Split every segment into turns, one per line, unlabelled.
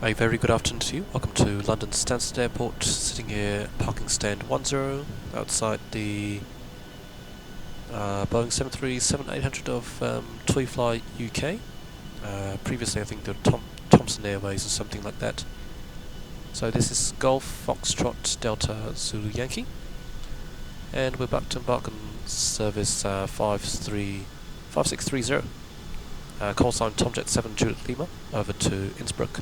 A very good afternoon to you. Welcome to London Stansted Airport. Sitting here, parking stand 10 outside the Boeing 737-800 of TUI UK. Previously, I think they were Thomson Airways or something like that. So this is Golf Foxtrot Delta Zulu Yankee, and we're about to embark on service 5630. Call sign Tomjet 7 Juliet Lima over to Innsbruck.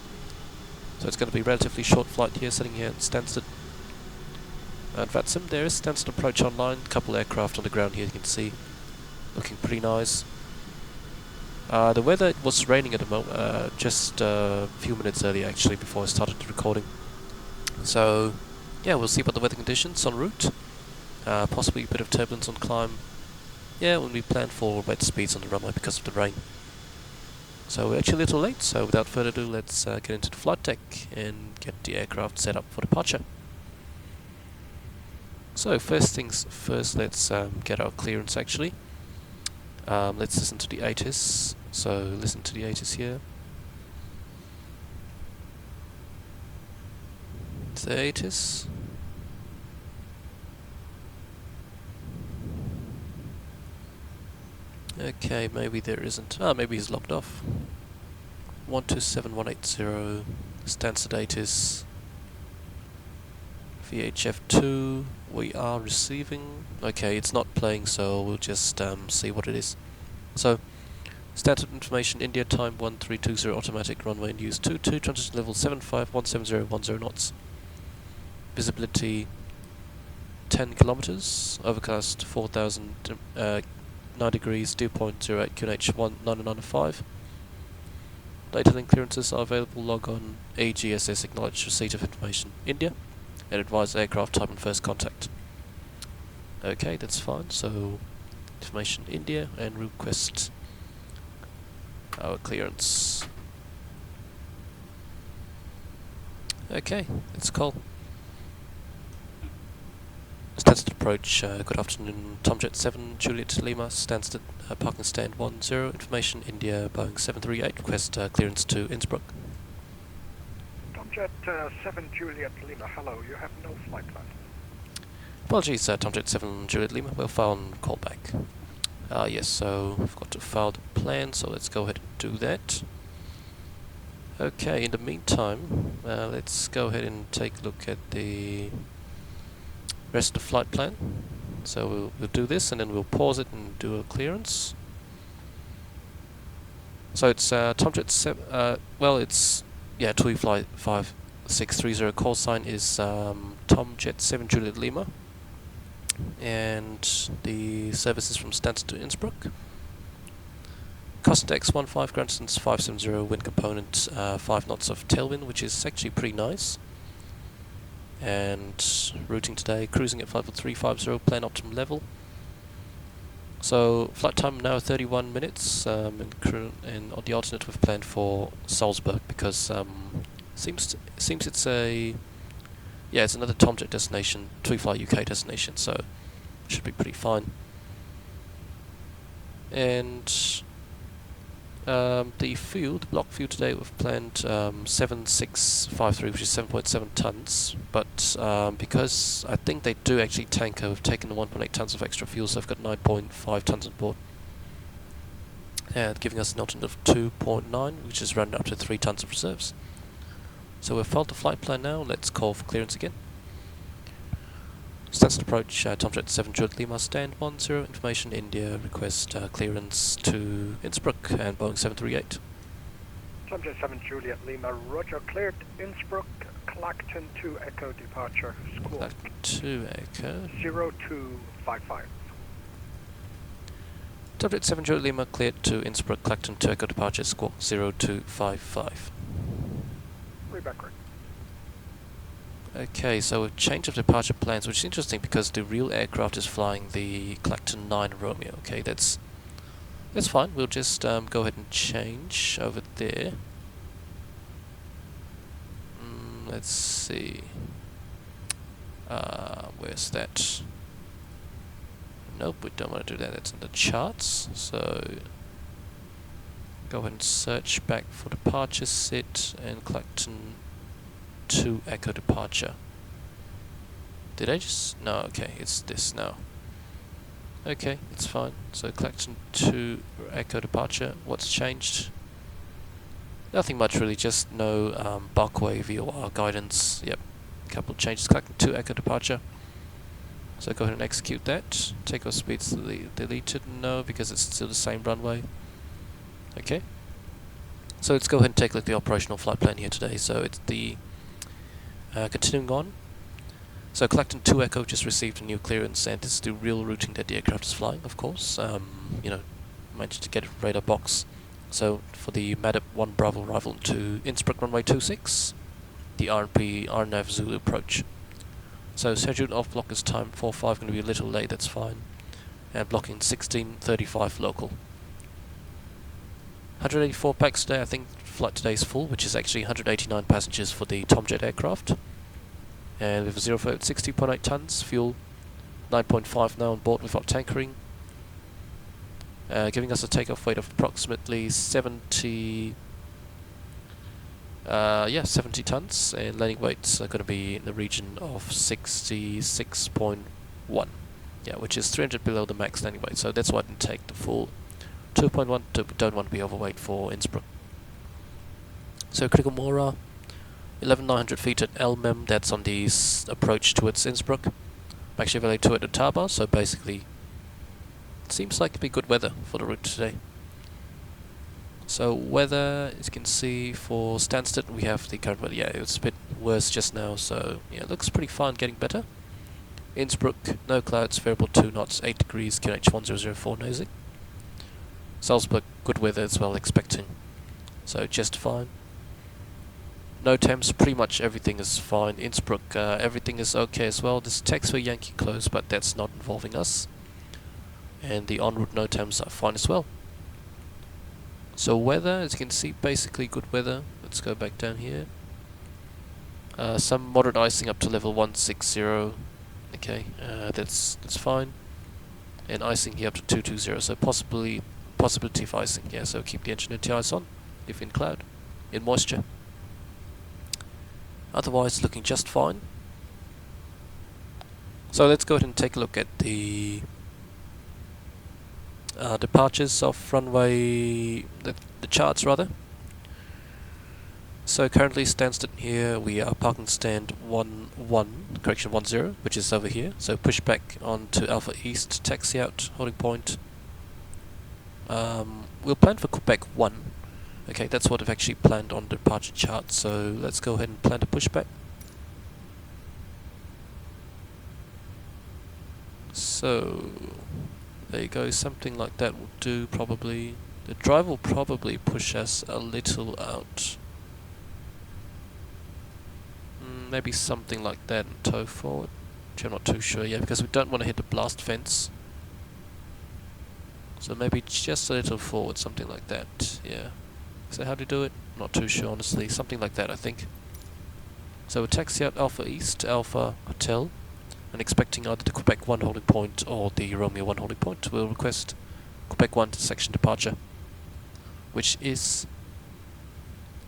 So it's going to be a relatively short flight here, sitting here at Stansted. And VATSIM, there is Stansted approach online, a couple aircraft on the ground here you can see, looking pretty nice. The weather, it was raining at the moment, just a few minutes earlier actually, before I started the recording. So, yeah, we'll see about the weather conditions en route. Possibly a bit of turbulence on climb. Yeah, when we planned for wet speeds on the runway because of the rain. So we're actually a little late, so without further ado, let's get into the flight deck and get the aircraft set up for departure. So first things first, let's get our clearance actually. Let's listen to the ATIS. So listen to the ATIS here. It's the ATIS. Okay, maybe there isn't. Maybe he's logged off. 127180, Stansted ATIS, VHF2, we are receiving. Okay, it's not playing, so we'll just see what it is. So, standard information, India time 1320, automatic, runway and use 22, transition level 7517010 knots. Visibility 10 kilometers, overcast 4009 degrees, dew point 08 QNH 19905. Data link clearances are available. Log on AGSS, acknowledge receipt of information India, and advise aircraft type and first contact. Okay, that's fine. So, information India and request our clearance. Okay, let's call. Stansted approach, good afternoon, Tomjet 7 Juliet Lima, Stansted, parking stand 10, information India, Boeing 738, request clearance to Innsbruck.
Tomjet 7 Juliet Lima, hello, you have no flight plan.
Apologies, Tomjet 7 Juliet Lima, we'll file on callback. Yes, so we've got to file the plan, so let's go ahead and do that. Okay, in the meantime, let's go ahead and take a look at the rest of the flight plan. So we'll do this and then we'll pause it and do a clearance. So it's Tomjet 7, well it's, yeah, TUI flight 5630, call sign is Tomjet 7 Juliet Lima, and the service is from Stansted to Innsbruck. Cost index 15, ground distance 570, wind component 5 knots of tailwind, which is actually pretty nice. And routing today, cruising at flight level 350, plan optimum level. So flight time now 31 minutes, and on the alternate we've planned for Salzburg because seems it's a, yeah, it's another Tomjet destination, TUI UK destination, so should be pretty fine. And the block fuel today we've planned 7653, which is 7.7 tons, but because I think they do actually tanker, we've taken the 1.8 tons of extra fuel, so I've got 9.5 tons on board, and giving us an alternate of 2.9, which is rounded up to 3 tons of reserves. So we've filed the flight plan now. Let's call for clearance again. Stansted approach, Tomjet 7 Juliet Lima, stand 10, information India, request clearance to Innsbruck and Boeing 738.
Tomjet 7 Juliet Lima, roger, cleared, Innsbruck, Clacton 2 Echo departure, squawk.
Clacton 2 Echo.
0255.
Tomjet 7 Juliet Lima, cleared to Innsbruck, Clacton 2 Echo departure, squawk 0255.
Reback.
Okay, so we've changed of departure plans, which is interesting because the real aircraft is flying the Clacton 9 Romeo. Okay, that's fine. We'll just go ahead and change over there. Let's see. Where's that? Nope, we don't want to do that. That's in the charts. So Go ahead and search back for departure sit and Clacton 2 Echo departure. Did I just... no, okay, it's this now. Okay, it's fine. So Clacton 2 Echo departure. What's changed? Nothing much really, just no Barkway VOR guidance. Yep, a couple of changes. Clacton 2 Echo departure. So go ahead and execute that. Takeoff speeds deleted. No, because it's still the same runway. Okay. So let's go ahead and take a look at the operational flight plan here today. So it's the continuing on. So Clacton 2 Echo just received a new clearance, and this is the real routing that the aircraft is flying, of course. You know, managed to get a radar box. So for the MADAP 1 Bravo arrival to Innsbruck runway 26, the RNP RNAV Zulu approach. So scheduled off block is time 45, going to be a little late, that's fine. And blocking 16:35 local. 184 packs today. I think flight today is full, which is actually 189 passengers for the Tomjet aircraft. And with a 0 for 60.8 tons, fuel 9.5 now on board without tankering. Giving us a takeoff weight of approximately 70 tons, and landing weights are going to be in the region of 66.1, which is 300 below the max landing weight, so that's why I didn't take the full 2.1, don't want to be overweight for Innsbruck. So critical Mora, 11,900 feet at Elmem, that's on the approach towards Innsbruck. I'm actually very to it at Taba, so basically it seems like it'd be good weather for the route today. So weather, as you can see for Stansted, we have the current weather. Yeah, it was a bit worse just now, so yeah, it looks pretty fine, getting better. Innsbruck, no clouds, variable 2 knots, 8 degrees, QNH 1004 nosing. Salzburg, good weather as well, expecting. So just fine. No temps, pretty much everything is fine. Innsbruck, everything is okay as well. This text for Yankee close, but that's not involving us. And the en route no temps are fine as well. So weather, as you can see, basically good weather. Let's go back down here. Some moderate icing up to level 160. Okay, that's fine. And icing here up to 220. So possibility of icing. Yeah, so keep the engine NTIs on if in cloud, in moisture. Otherwise, looking just fine. So let's go ahead and take a look at the departures of runway, the charts rather. So currently Stansted here, we are parking stand 10, which is over here. So push back onto Alpha East, taxi out, holding point. We'll plan for Quebec 1. Okay, that's what I've actually planned on the departure chart, so let's go ahead and plan to push back. So there you go, something like that will do probably. The drive will probably push us a little out. Maybe something like that and tow forward, which I'm not too sure yet, because we don't want to hit the blast fence. So maybe just a little forward, something like that, yeah. Is that how to do it? Not too sure, honestly. Something like that, I think. So we'll taxi out Alpha East, Alpha Hotel, and expecting either the Quebec 1 holding point or the Romeo 1 holding point. We'll request Quebec 1 to section departure, which is...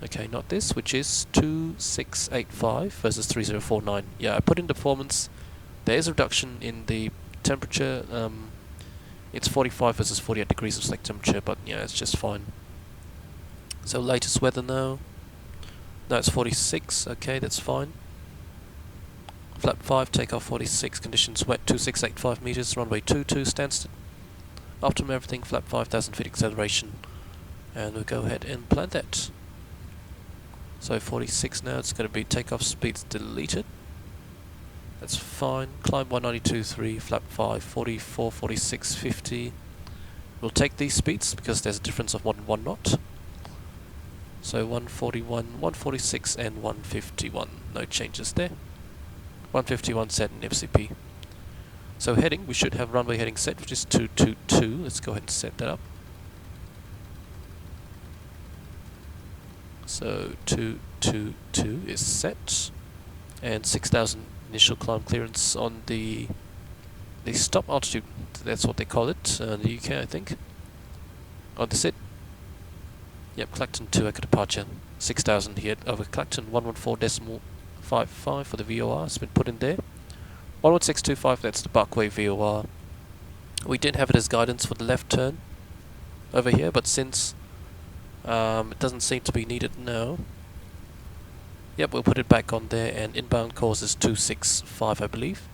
okay, not this, which is 2685 versus 3049. Yeah, I put in the performance. There is a reduction in the temperature. It's 45 versus 48 degrees of select temperature, but yeah, it's just fine. So latest weather now. No, it's 46. Okay, that's fine. Flap 5, takeoff 46. Conditions wet 2685 meters. Runway 22, Stansted. Optimum everything. Flap 5000 feet acceleration, and we'll go ahead and plan that. So 46 now. It's going to be takeoff speeds deleted. That's fine. Climb 192.3. Flap 5, 44, 46, 50. We'll take these speeds because there's a difference of 1 knot. So 141, 146 and 151. No changes there. 151 set in FCP. So heading, we should have runway heading set, which is 222. Let's go ahead and set that up. So 222 is set. And 6,000 initial climb clearance on the stop altitude. That's what they call it in the UK, I think. On the sit. Yep, Clacton 2 Echo departure, 6000 here over Clacton, 114.55 for the VOR, it's been put in there. 11625, that's the Buckway VOR. We did have it as guidance for the left turn over here, but since it doesn't seem to be needed now, yep, we'll put it back on there, and inbound course is 265, I believe.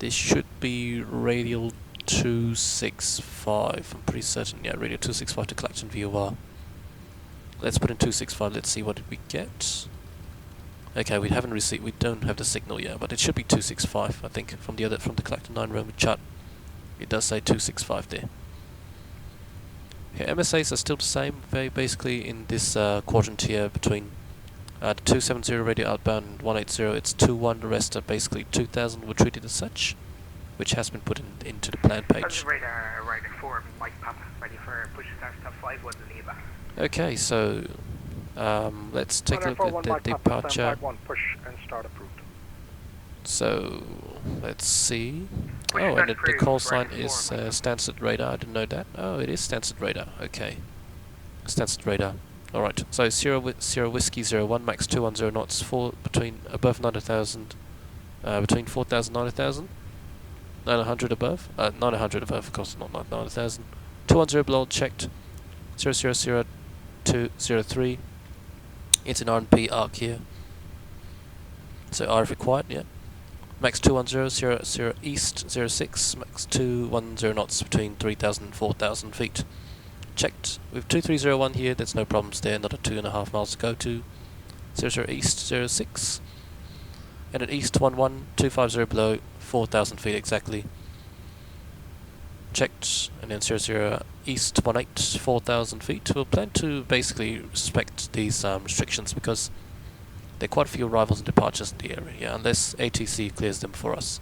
This should be radial 265, I'm pretty certain, yeah, radial 265 to Clacton VOR. Let's put in 265, let's see what did we get. Okay, we haven't received, we don't have the signal yet, but it should be 265, I think, from the Clacton 9 Roman chart. It does say 265 there. Okay, MSAs are still the same, very basically in this quadrant here between the 270 radio outbound and 180, it's 21, the rest are basically 2000, we're treated as such, which has been put into the plan page.
Radar 4, Mike Papa, ready for push start stop 51 Lima.
Okay, so let's take a look at the departure.
Push and start approved.
So let's see. Oh, and the call sign is Stansted radar. I didn't know that. Oh, it is Stansted radar. Okay, Stansted radar. All right. So 0 whiskey 01 max 210 knots between above 90,000, between 4,000 90,000, 900 above. 900 above, of course, not 90,000. 210 below checked. 00203. It's an R&P arc here. So RF required, yeah. Max 210, 00 east 06, max 210 knots between 3,000 and 4,000 feet. Checked. With 2301 here, there's no problems there, another 2.5 miles to go to. 00 east 06. And at east 11, 250 below, 4,000 feet exactly. Checked. And then 00 east 18, 4,000 feet. We'll plan to basically respect these restrictions because there are quite a few arrivals and departures in the area, unless ATC clears them for us.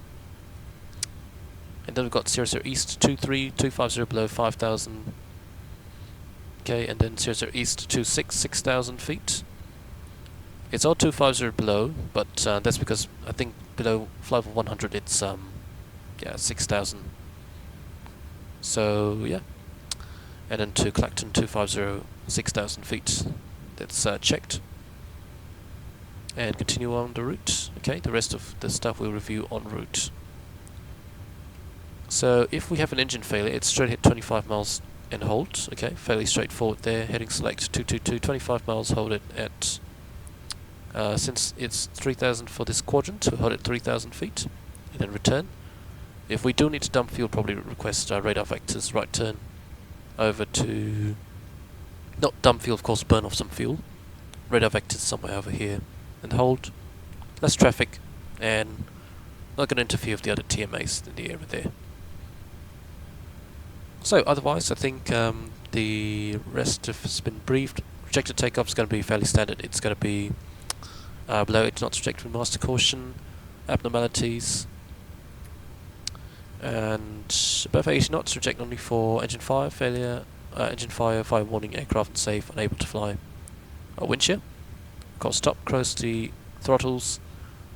And then we've got 00 east 23, 250 below 5,000. Okay, and then 00 east 26, 6,000 feet. It's all 250 below, but that's because I think below flight of 100 it's 6,000. So yeah, and then to Clacton 250, 6,000 feet. That's checked. And continue on the route. Okay, the rest of the stuff we'll review en route. So if we have an engine failure, it's straight hit 25 miles and hold. Okay, fairly straightforward there. Heading select 222, 25 miles, hold it at, since it's 3,000 for this quadrant, we'll hold it 3,000 feet, and then return. If we do need to dump fuel, probably request radar vectors, right turn over to, not dump fuel, of course, burn off some fuel. Radar vectors somewhere over here. And hold, less traffic, and not going to interfere with the other TMAs in the area there. So otherwise, I think the rest has been briefed. Rejected takeoff is going to be fairly standard. It's going to be below 8 knots rejected with master caution, abnormalities, and above 80 knots reject only for engine fire failure, engine fire warning, aircraft unsafe, unable to fly, wind shear. Course stop, close the throttles,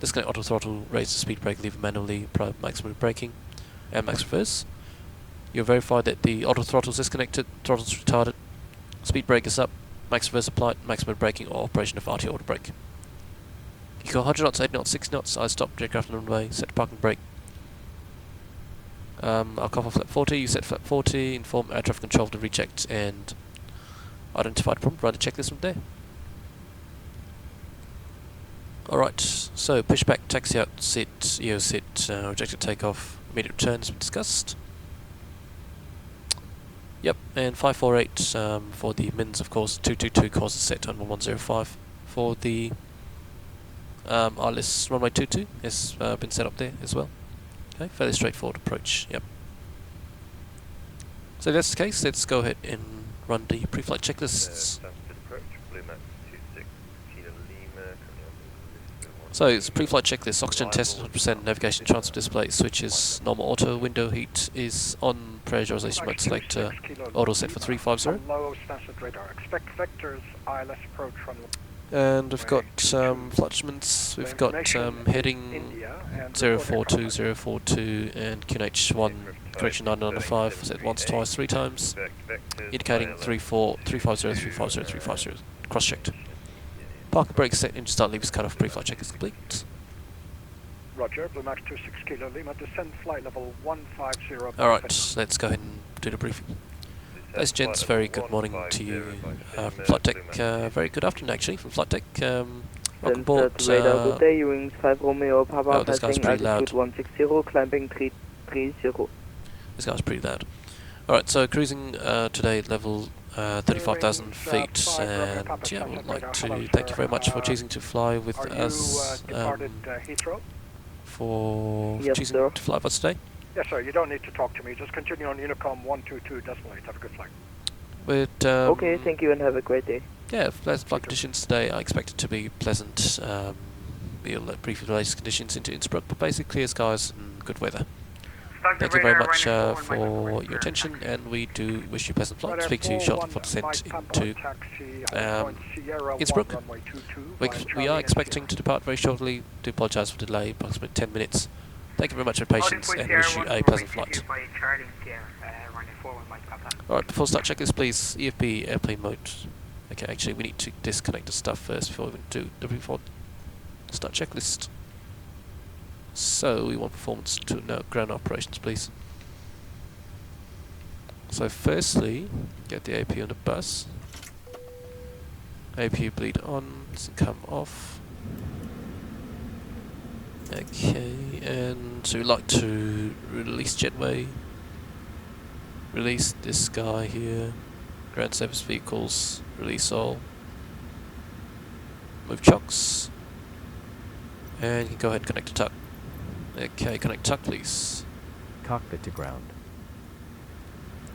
disconnect auto throttle, raise the speed brake lever manually, maximum braking, and max reverse. You'll verify that the auto throttle is disconnected, throttle's retarded, speed brake is up, max reverse applied, maximum braking or operation of RT auto brake. You go 100 knots, 80 knots, 60 knots, I stop aircraft on the runway, set parking brake. I'll cover flap 40, you set flap 40, inform air traffic control to reject and identify the problem, run the checklist from there. Alright, so push back, taxi out, sit, EO sit, rejected takeoff, immediate return has been discussed. Yep, and 548 for the mins, of course, 222 course is set on 1105. For the RLS runway 22 has been set up there as well. Okay, fairly straightforward approach, yep. So if that's the case, let's go ahead and run the pre-flight checklists. So it's a pre-flight checklist, oxygen test 100%, navigation transfer display, switches, normal auto, window heat is on, pressurization mode selector, auto set for 350.
Low Stansted radar. Expect vectors ILS approach from.
And we've got flight instruments, we've got heading 042, 042 and QNH1 correction 995, set once, twice, three times, indicating 350, 350, 350, cross-checked. Parking brakes set, engine start, levers cut off, pre-flight check is complete.
Roger, Blue Max 26 Kilo Lima, descend flight level 150.
Alright, let's go ahead and do the briefing. Ladies and gents, very good morning to you from Flight Tech, very good afternoon actually from Flight Tech. Welcome aboard.
Good day, Wings 5 Romeo, Papa,
oh, this guy's pretty loud.
160, climbing 330.
This guy's pretty loud. Alright, so cruising today at level 35,000 feet, and yeah, we'd like to thank you very much for choosing to fly with us, for choosing to fly with us today.
Yes, sir. You don't need to talk to me. Just continue on Unicom 122.8. Have a good flight.
But,
okay, thank you and have a great day.
Yeah, flight conditions today I expect it to be pleasant. We'll briefly release conditions into Innsbruck, but basically clear skies and good weather. Thank you very much for your attention, and we do wish you a pleasant flight. Speak to you shortly for descent into Innsbruck. We are expecting to depart very shortly. Do apologise for the delay, approximately 10 minutes. Thank you very much for your patience, and wish you a pleasant flight. Alright, before start checklist please, EFB airplane mode. Okay, actually we need to disconnect the stuff first before we do the before start checklist. So we want performance to no ground operations please. So firstly, get the AP on the bus. AP bleed on, doesn't come off. Okay, and so we'd like to release jetway. Release this guy here. Ground service vehicles, release all. Move chocks. And you can go ahead and connect to tuck. Okay, connect tuck please.
Cockpit to ground.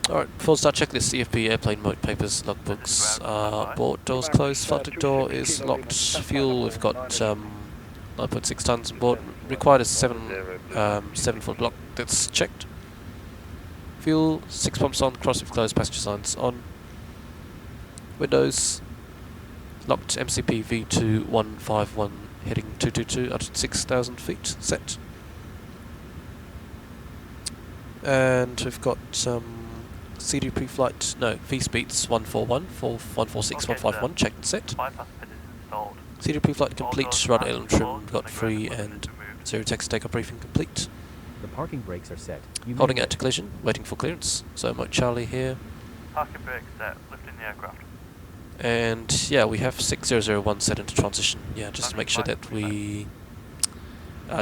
Alright, full start checklist, CFP, airplane mode, papers, logbooks are aboard, doors closed, flight deck door is locked, fuel, we've got 9.6 tons on board, required is 7 foot block, that's checked. Fuel, 6 pumps on, crosswind closed, passenger signs on. Windows, locked, MCP V2151, heading 222 at 6,000 feet, set. And we've got CD pre-flight, no, V-speeds 141, 146, 151, checked and set. CD pre-flight complete, rudder aileron trim, we've got free and zero text takeoff briefing complete.
The parking brakes are set.
Holding at collision, waiting for clearance. So Mike Charlie here.
Parking brakes set, lifting the aircraft.
And yeah, we have 6001 set into transition. Yeah, just to make sure that we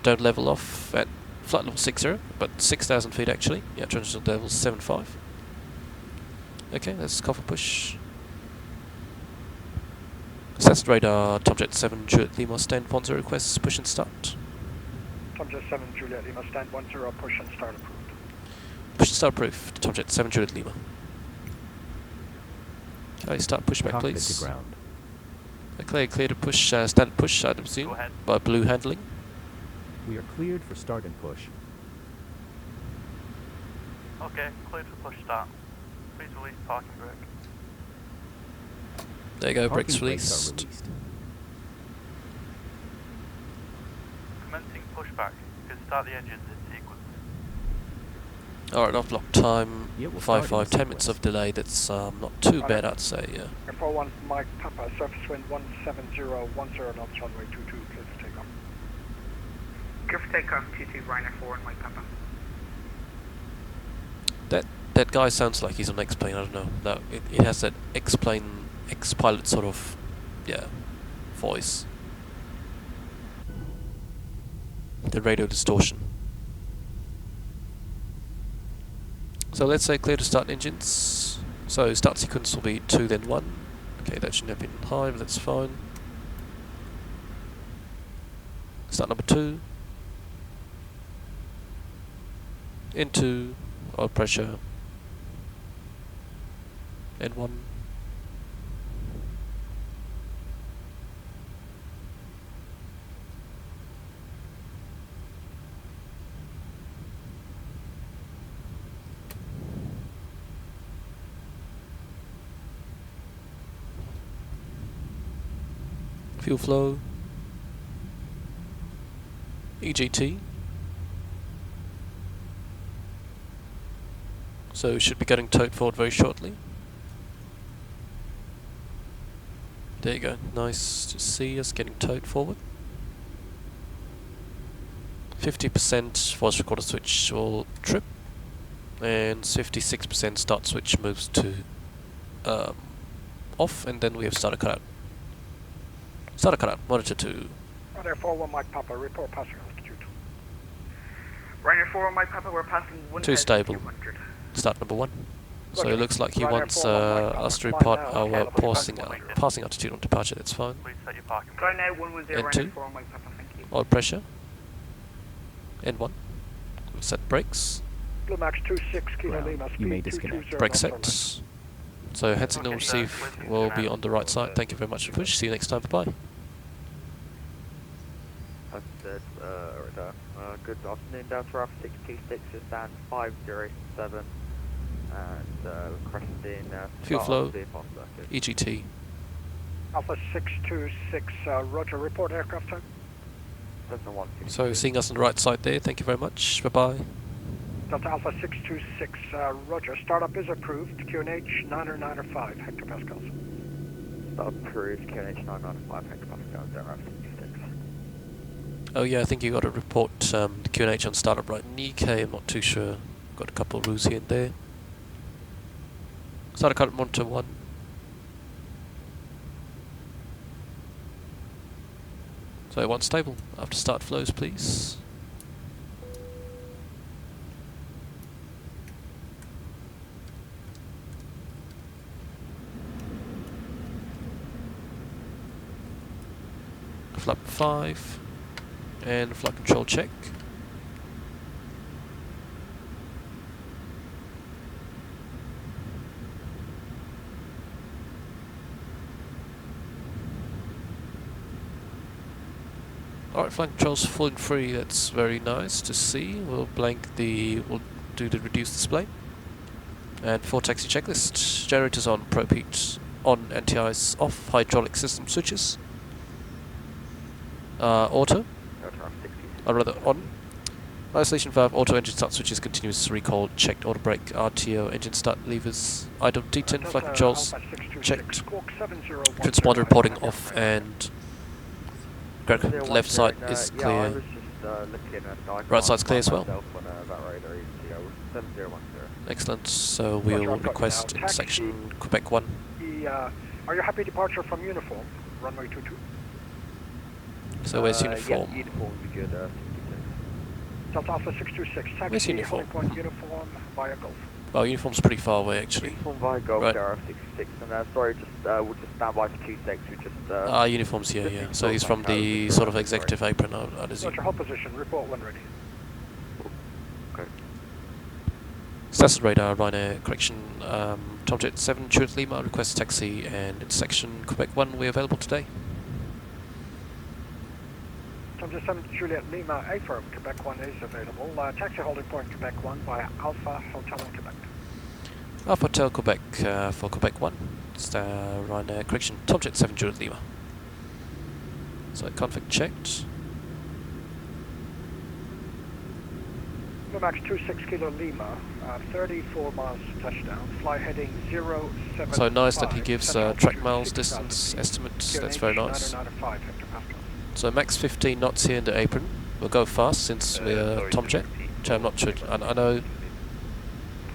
don't level off at flight level 60, but 6,000 feet actually. Yeah, transition level 75. Okay, let's cover push. Stansted radar, Tomjet 7, Juliet Lima, stand 10 requests, push and start.
Tomjet 7, Juliet Lima, stand 10, push and start approved.
Push and start approved, Tomjet 7, Juliet Lima. Okay, start pushback please.
To ground.
Okay, clear to push, stand push, I'd assume, by blue handling.
We are cleared for start and push.
Okay, cleared for push start. Please release parking brake.
There you go,
Parking
brakes
brakes
released.
are released.
Commencing pushback. You can start the engines in sequence.
Alright, off block time,
Yeah, we'll start in
5, 10 minutes of delay, that's not too bad I'd say, yeah.
Air 41 Mike Papa, surface wind 170, 10 knots, runway 22, clear for takeoff.
Clear for takeoff, 22, Ryanair 4 and Mike Papa.
That guy sounds like he's on X-plane, I don't know. No, it has that X-plane, X-pilot sort of, yeah, voice. The radio distortion. So let's say clear to start engines. So start sequence will be 2 then 1. Okay, that shouldn't have been high, but that's fine. Start number 2. Into oil pressure. And 1. Fuel flow, EGT, So should be getting towed forward very shortly. There you go, nice to see us getting towed forward. 50% voice recorder switch will trip, and 56% start switch moves to off, and then we have starter cutout. Starter cutout, monitor 2.
Ryanair 41 Mike Papa, report passing altitude.
Ryanair 41 Mike Papa, we're passing 1,200.
Too stable. Start number 1. So
Roger.
it looks like he
Ryanair
wants
41 Mike Papa,
us to
fly
report
now,
our
okay,
passing altitude on departure, that's fine.
Please set your parking
Fly
brake.
now 110
And
Ryanair
two.
41 Mike Papa, thank you.
Oil pressure. N1. We'll set brakes.
Blue Max 26 Kilo
Ground.
Lima,
You
speed
may disconnect.
220
Brake
knots or less.
set. So head signal receive will be on the right side. Thank you very much for push. See you next time. Bye-bye.
Stansted, good afternoon, down to Alpha 626, just down 507, and requesting
Fuel
start
flow.
of the fast circuit.
EGT.
Alpha 626, Roger, report aircraft time.
7162.
So seeing us on the right side there. Thank you very much. Bye-bye.
Delta Alpha 626, Roger, startup is approved, QNH 905 hectopascals.
Start approved, QNH 995 hectopascals, there, Alpha 626.
Oh yeah, I think you got to report the QNH on startup right in EK. I'm not too sure. Got a couple of routes here and there. Starter cut monitor 1. So 1 stable. After start flows, please. Flap 5. And flight control check. Alright, flight controls full and free, that's very nice to see. We'll do the reduce display. And for taxi checklist, generators on, probe heat on, anti-ice off, hydraulic system switches. Auto,
Delta Alpha 626.
or rather on. Isolation valve, auto engine start switches, continuous recall, checked auto brake, RTO, engine start levers, idle detent, flight controls, checked. Transponder reporting off, and left side is
Yeah, I
clear.
was just looking at I
Right
can't
side's clear as
find
well.
myself on, that radar, ECO 7010.
Excellent, so we'll
Roger, I've got you
request
now.
in section Quebec 1.
Are you happy departure from uniform, runway 22?
So where's uniform?
Yeah, uniform would be good, 66.
Delta Alpha 626,
Where's
taxi,
uniform?
holding point uniform via Gulf.
Well, uniform's pretty far away actually.
Uniform via Golf,
Right.
Alpha 66, and sorry, just we'll just stand by for 2 seconds, we just
Uniform's here, yeah. So he's from the sort of executive apron, I'd assume.
Roger, hold position, report when ready.
Okay.
Stansted radar, Ryanair, correction, Tomjet 7, Juliet Lima, request taxi, and in section Quebec 1, we're available today.
Tomjet 7 Juliet Lima, affirm, Quebec 1 is available. Taxi holding point Quebec 1 via Alpha Hotel in Quebec.
Alpha Hotel Quebec for Quebec 1, Ryanair, correction, Tomjet 7, Juliet Lima. So config checked.
Max 26 Kilo Lima, 34 miles to touchdown, fly heading 075.
So nice that he gives
Central
track
altitude
miles
60,000
distance
feet.
estimates, that's
QNH
very nice.
995 hectopascals.
So max 15 knots here in the apron. We'll go fast since we're Tomjet, which I'm not sure. I know.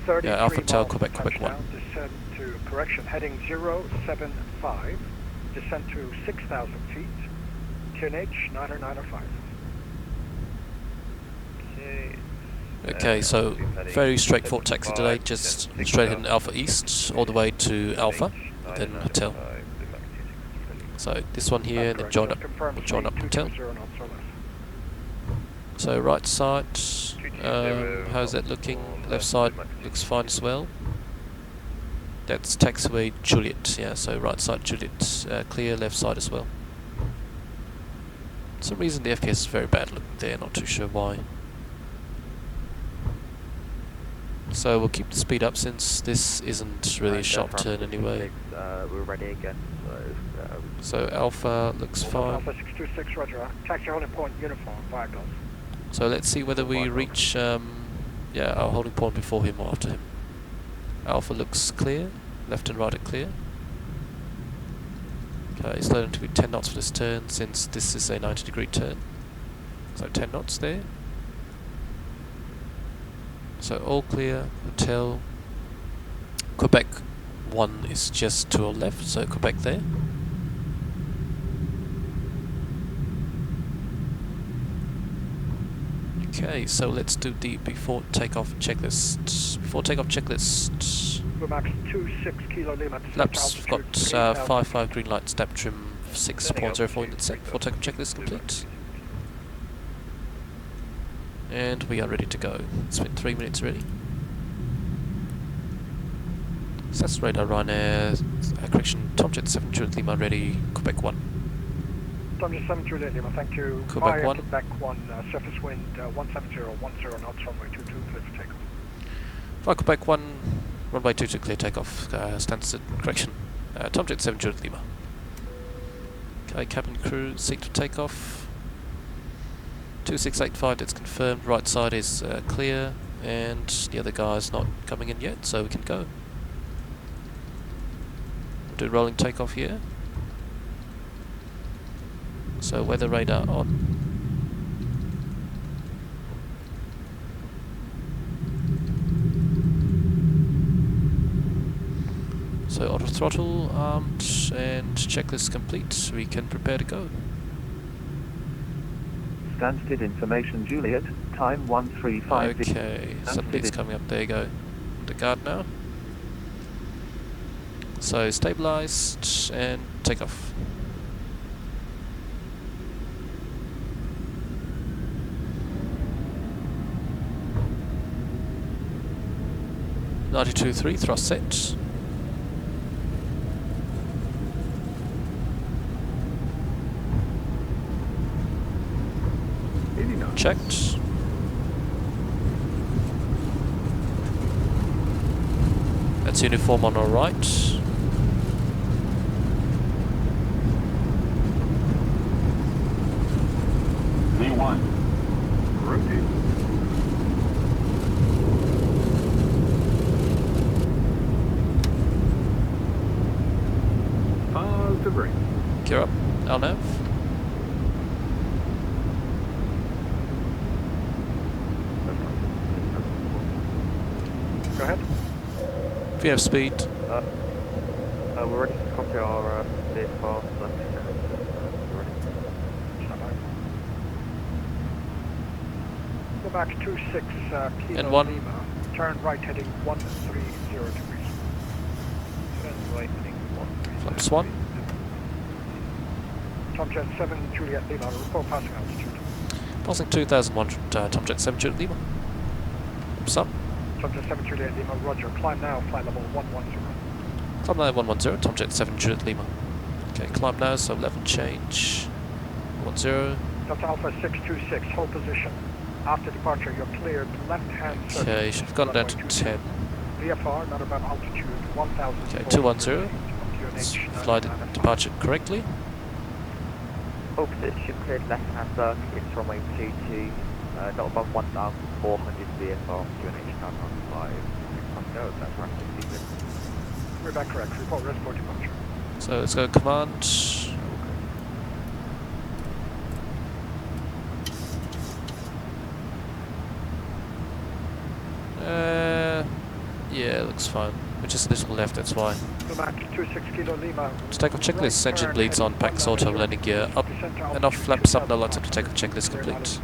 33
Alpha Hotel,
miles
Quebec,
to
Quebec 1.
touchdown, descent to correction, heading 075, descent to 6,000 feet, QNH 995.
Okay, so very straightforward taxi today, just straight in Alpha East, all the way to Alpha, then Hotel. So this one here, and then join up, we'll join up Hotel. So right side, how's that looking? Left side looks fine as well. That's taxiway Juliet, yeah, so right side Juliet, clear, left side as well. For some reason the FPS is very bad looking there, not too sure why. So we'll keep the speed up since this isn't really a sharp turn anyway.
We're ready again,
So Alpha looks fine.
Alpha 626, roger. Taxi holding point uniform, via Gulf.
So let's see whether we reach our holding point before him or after him. Alpha looks clear. Left and right are clear. Okay, slow down to 10 knots for this turn, since this is a 90-degree turn. So 10 knots there. So all clear, hotel. Quebec 1 is just to our left, so Quebec there. Okay, so let's do the before takeoff checklist. Before takeoff checklist.
Max 26 Kilo Lima.
Flaps, we've got 5 green light, step trim 6.04 unit set. Before takeoff checklist complete. And we are ready to go. It's been 3 minutes already. SAS radar Ryanair, correction, Tomjet 7 Juliet Lima ready, Quebec 1.
Tomjet 7 Juliet Lima, thank you.
Quebec 1.
Quebec 1, surface wind 17010 knots, runway 22, clear for takeoff.
Fly Quebec 1, runway 22, clear takeoff, Stansted, correction, Tomjet 7 Juliet Lima. Okay, cabin crew, seat for takeoff. 2685, that's confirmed, right side is clear, and the other guy's not coming in yet, so we can go. Do rolling takeoff here. So weather radar on. So auto throttle armed and checklist complete. We can prepare to go.
Stansted information Juliet, time 135.
Okay, suddenly it's coming up. There you go. The guard now. So stabilized and take off. (92.3) thrust set. Checked. That's uniform on our right.
V1. Rotate. Pause to brake.
Gear up. LNAV.
Go ahead.
VF speed.
We're ready to copy our VFR. We're ready.
Go back 26 Kilo
And 1.
Lima. Turn right heading 130 degrees. Turn right heading 130.
Flaps 1.
Tomjet 7 Juliet Lima, report passing altitude.
Passing 2100 Tomjet 7 Juliet Lima. Oops up.
Tomjet 7 Juliet Lima, roger. Climb now, flight level 110.
Climb now 110, Tomjet 7 Juliet Lima. Okay, climb now, so level change. 10.
Delta Alpha 626, hold position. After departure, you're cleared left-hand surface.
Okay, should have gone down to 10.
VFR, not about altitude, 1000.
Okay, 210. Let's fly the departure correctly.
Hold position, cleared left-hand circuit, it's runway 22, not above 1400 VFR, QNH 995. Go, that's right, good.
We're back correct, report reservoir departure.
So let's go command. Yeah, looks fine. We're just a little left, that's why.
Go back 26 Kilo Lima.
To take off checklist, engine bleeds on, pack auto, landing gear up, and off flaps up, no lights up to take off checklist complete.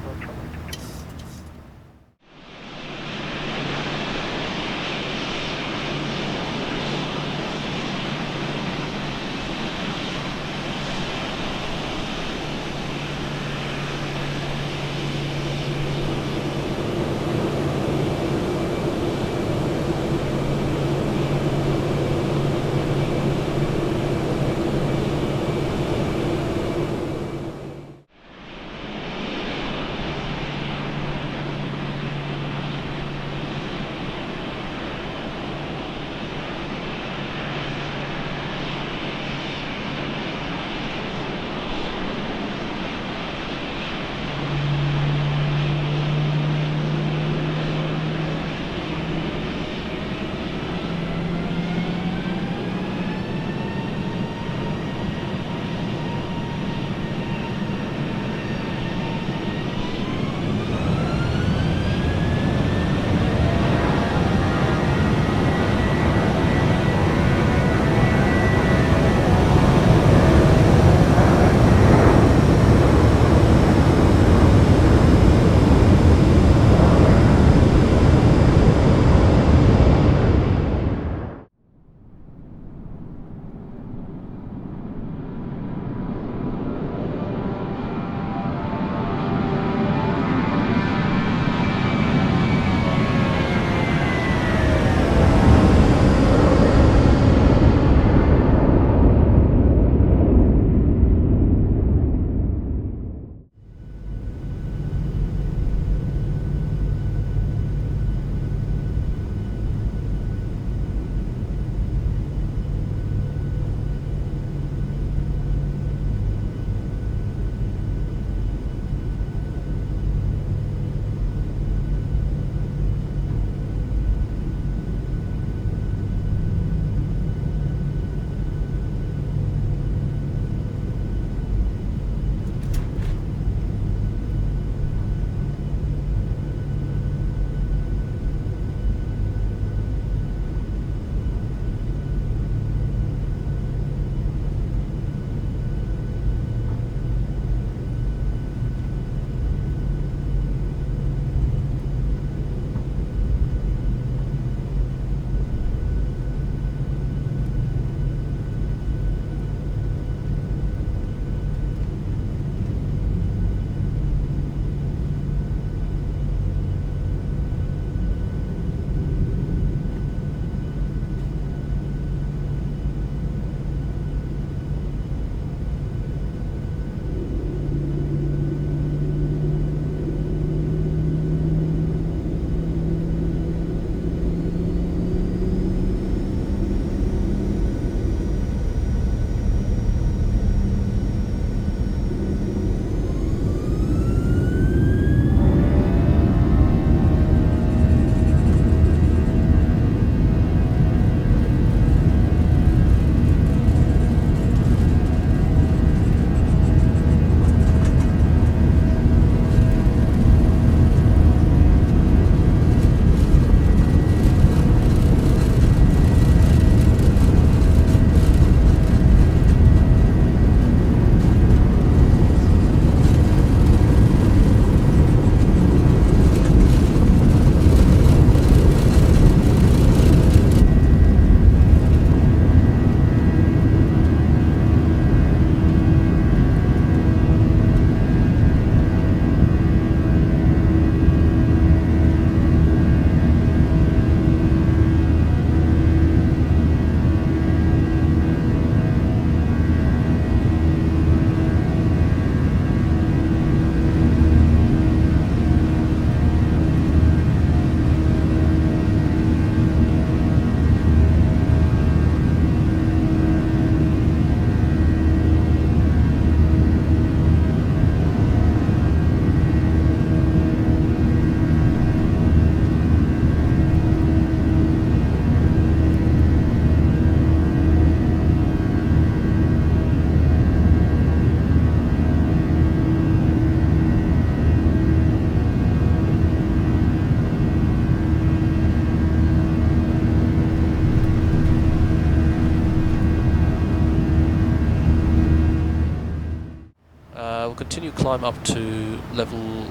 We'll continue climb up to level.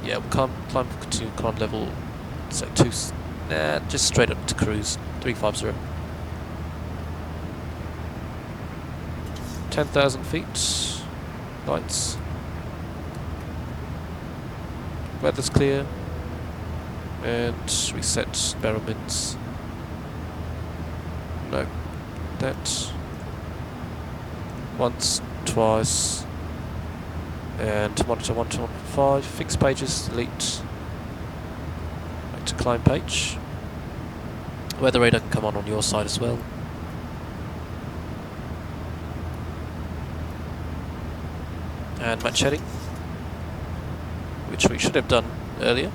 Yeah, we'll continue climb level. Say just straight up to cruise 350. 10,000 feet. Lights. Weather's clear. And reset barrelments. No. That. Once, twice. And monitor 1 to 1.5. Fixed pages, delete. Back to climb page. Weather radar can come on your side as well. And match heading, which we should have done earlier.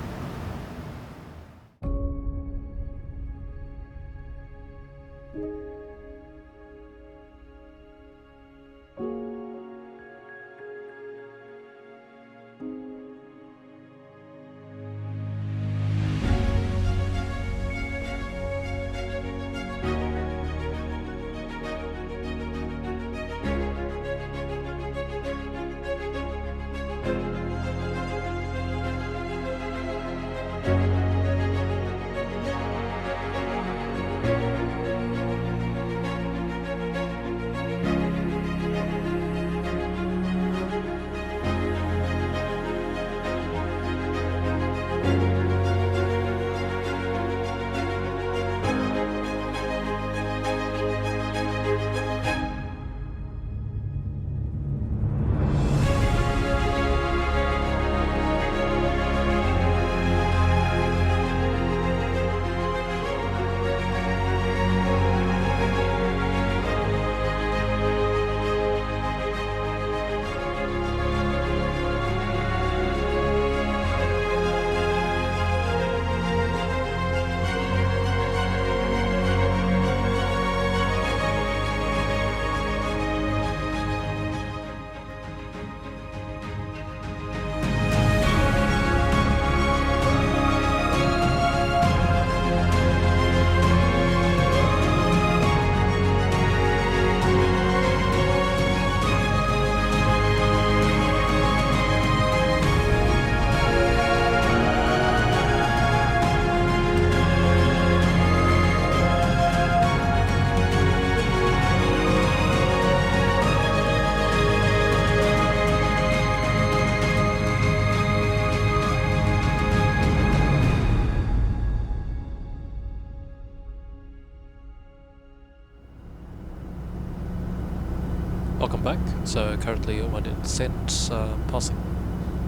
Welcome back. So currently on in descent, passing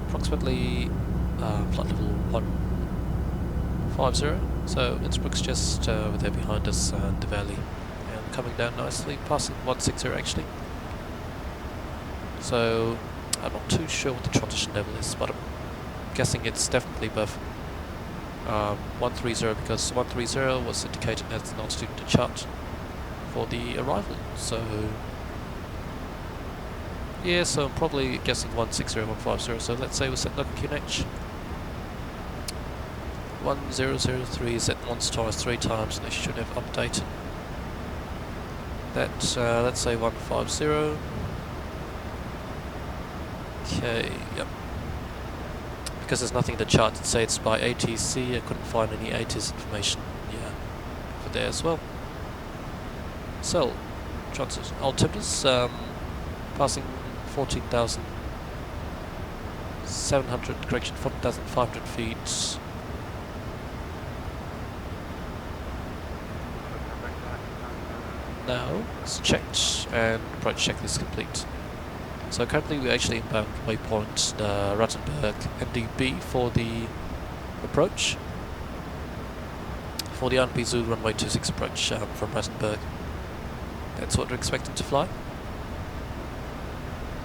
approximately flight level 150. So Innsbruck's just over there behind us, the valley, and coming down nicely, passing 160 actually. So I'm not too sure what the transition level is, but I'm guessing it's definitely above 130, because 130 was indicated as an altitude in the chart for the arrival. So yeah, so I'm probably guessing 160, 150, so let's say we set local QNH. 1003 is set once, twice, 3 times, and they should have updated that. Let's say 150. Okay, yep. Because there's nothing in the chart that say it's by ATC, I couldn't find any ATIS information for there as well. So, transit altimeters, passing 14,700, correction, 14,500 feet. Now it's checked and approach checklist complete. So currently we're actually inbound waypoint Rattenberg NDB for the approach. For the RNP Zoo runway 26 approach from Rattenberg. That's what we're expecting to fly.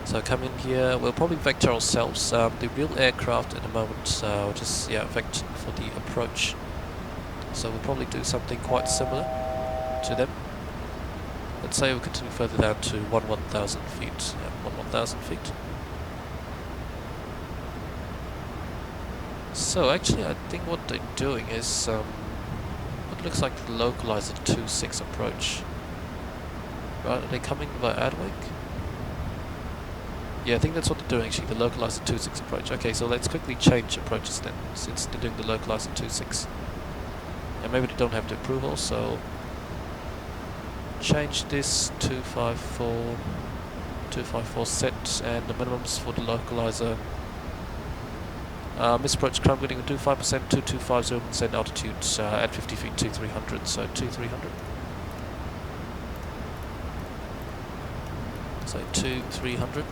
So come in here, we'll probably vector ourselves. The real aircraft at the moment will just vector for the approach. So we'll probably do something quite similar to them. Let's say we'll continue further down to 1,000 feet. 1,000 feet. So actually I think what they're doing is what looks like the localizer 2.6 approach. Right, are they coming by Adwick? Yeah, I think that's what they're doing actually, the localizer 2.6 approach. Okay, so let's quickly change approaches then, since they're doing the localizer 2.6. And maybe they don't have the approval, so change this 254 set, and the minimums for the localizer. Misapproach crown getting 25%, 2250 altitude at 50 feet, 2300, so 2300. So 2300.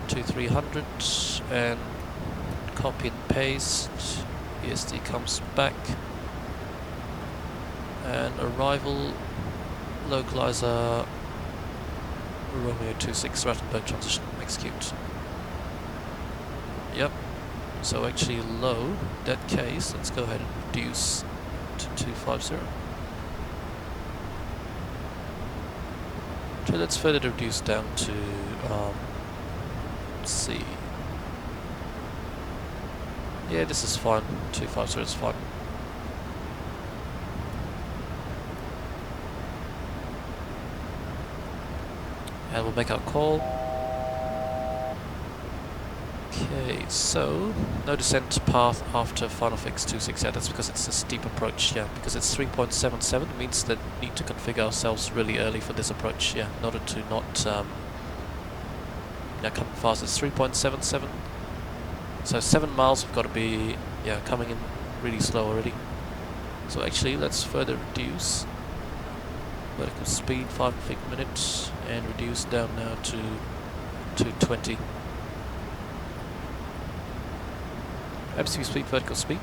2300 and copy and paste. ESD comes back. And arrival localizer Romeo 26 Rattenberg transition execute. Yep. So actually low, that case, let's go ahead and reduce to 250. So let's further reduce down to let's see. Yeah, this is fine. 250 is fine. And we'll make our call. Okay, so no descent path after final fix 26. Yeah, that's because it's a steep approach. Yeah, because it's 3.77 means that we need to configure ourselves really early for this approach. Yeah, in order to not come fast. It's 3.77. So 7 miles we've got to be coming in really slow already. So actually, let's further reduce vertical speed 5 feet per minute and reduce down now to 220. MSFS speed, vertical speed.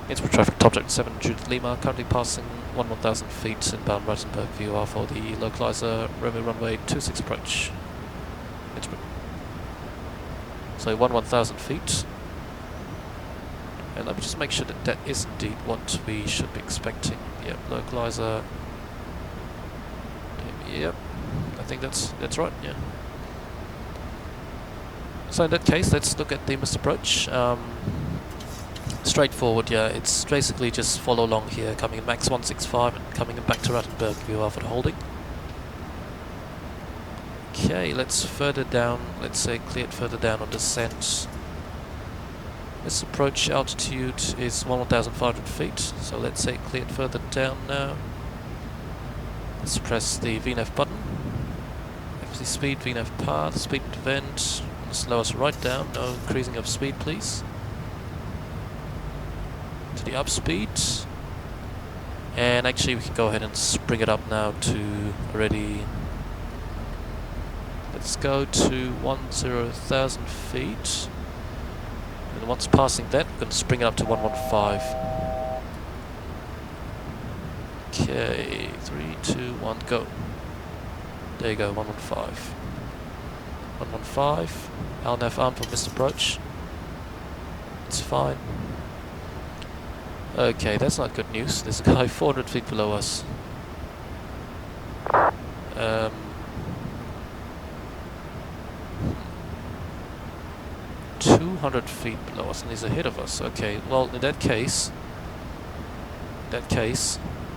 Innsbruck traffic, top jet 7 Judith Lima, currently passing 1,000 feet inbound Rattenberg VOR for the localizer Romeo runway 26 approach. Innsbruck. So 1,000 feet. And let me just make sure that that is indeed what we should be expecting. Yep, localizer. Yep, I think that's right. Yeah. So in that case, let's look at the missed approach. Straightforward, yeah. It's basically just follow along here, coming in max 165 and coming in back to Rattenberg VOR for the holding. Okay, let's further down. Let's say cleared further down on descent. This approach altitude is 1,500 feet. So let's say cleared further down now. Let's press the VNAV button. FC speed, VNAV path, speed to vent. Slow us right down, no increasing of speed please. To the up speed. And actually we can go ahead and bring it up now to already. Let's go to 10,000 feet. And once passing that, we're going to spring it up to 115. Okay, 3, 2, 1, go. There you go, 115. 115. LNAV arm for missed approach. It's fine. Okay, that's not good news. There's a guy 400 feet below us. 200 feet below us, and he's ahead of us. Okay, well in that case,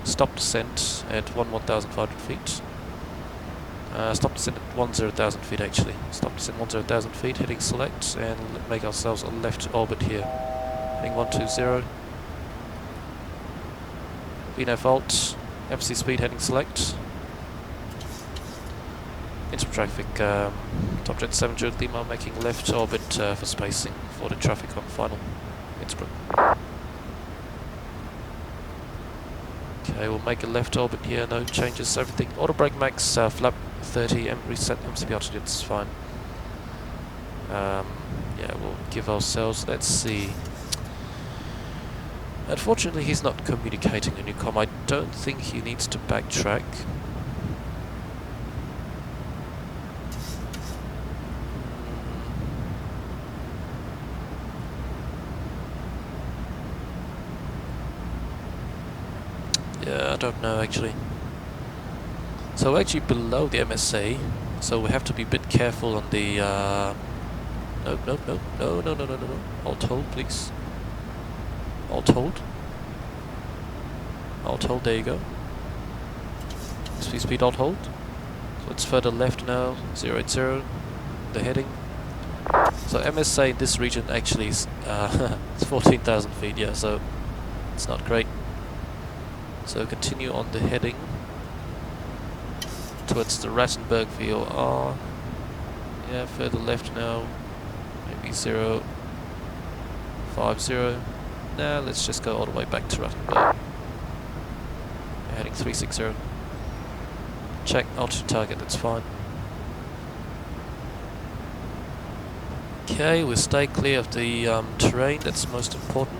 stop descent at 1,500 feet. Stop descent at 10,000 feet actually. Stop descent 10,000 feet, hitting select, and make ourselves a left orbit here. Heading 120. VNAV alt, FC speed, heading select. Innsbruck traffic, top jet 7 Judith Lima, making left orbit for spacing for the traffic on final Innsbruck. Okay, we'll make a left orbit here, no changes, everything. Auto brake max, flap 30, reset MCP altitude, it's fine. Yeah, we'll give ourselves, let's see. Unfortunately, he's not communicating a new comm. I don't think he needs to backtrack. Yeah, I don't know actually. So we're actually below the MSA, so we have to be a bit careful on the no. Alt hold please. Alt hold. Alt hold, there you go. Speed alt hold. So it's further left now, 080, the heading. So MSA in this region actually is it's 14,000 feet, yeah, so it's not great. So continue on the heading towards the Rattenberg VOR. Yeah, further left now, maybe 050. Now let's just go all the way back to Rattenberg. Heading 360. Check altitude target, that's fine. Okay, we'll stay clear of the terrain, that's most important.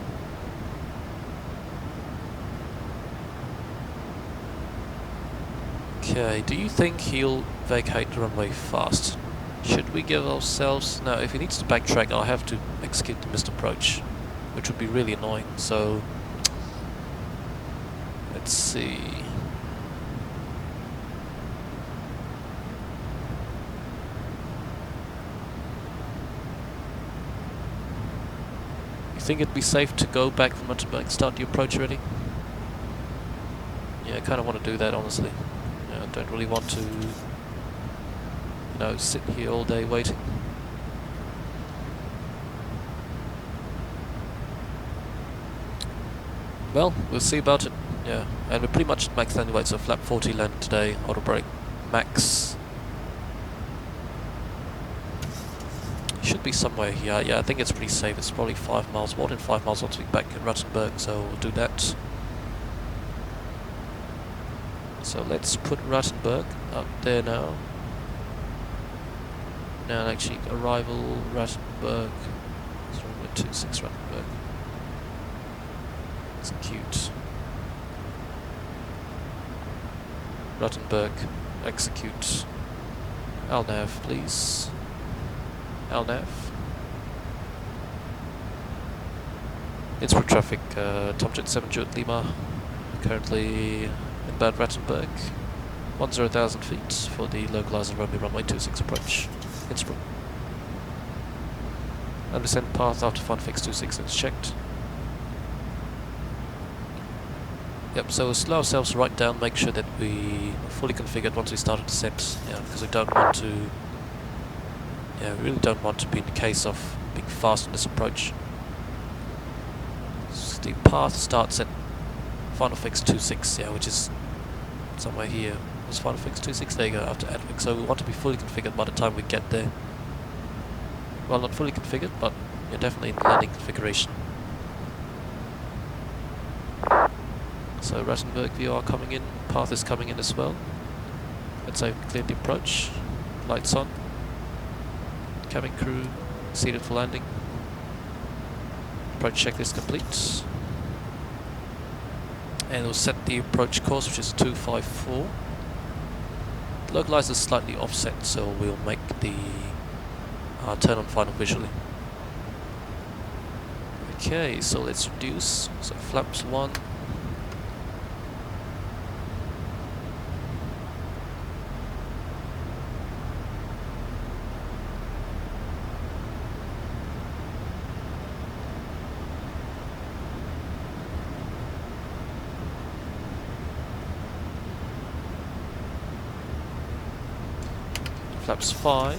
Okay, do you think he'll vacate the runway fast? Should we give ourselves... No, if he needs to backtrack, I'll have to execute the missed approach, which would be really annoying, so... Let's see... You think it'd be safe to go back from Montage, start the approach already? Yeah, I kind of want to do that, honestly. I don't really want to, you know, sit here all day waiting. Well, we'll see about it. Yeah, and we're pretty much at max landing weight, so flap 40 landing today, auto brake max. Should be somewhere here. Yeah, I think it's pretty safe. It's probably 5 miles, more than 5 miles once we're back in Rattenberg, so we'll do that. So let's put Rattenberg up there now. Now actually arrival Rattenberg. It's runway 26 Rattenberg. Execute. Rattenberg. Execute. LNAV please. LNAV. Innsbruck traffic, Tomjet 7 Juliet Lima. Currently inbound Rattenberg, 10,000 feet for the localizer runway 26 approach, Innsbruck. And descent path after final fix 26 is checked. Yep, so we'll slow ourselves right down, make sure that we are fully configured once we start a descent, yeah, because we don't want to, yeah, we really don't want to be in the case of being fast on this approach. So the path starts at final fix 26, yeah, which is somewhere here. Was final fix 26? There you go, after Advic. So we want to be fully configured by the time we get there. Well, not fully configured, but you're definitely in the landing configuration. So Rattenberg VR coming in, path is coming in as well. Let's say we cleared the approach. Lights on. Cabin crew seated for landing. Approach checklist complete. And we'll set the approach course, which is 254. The localizer is slightly offset, so we'll make the turn on final visually. Okay, so let's reduce. So flaps 1. Flaps 5.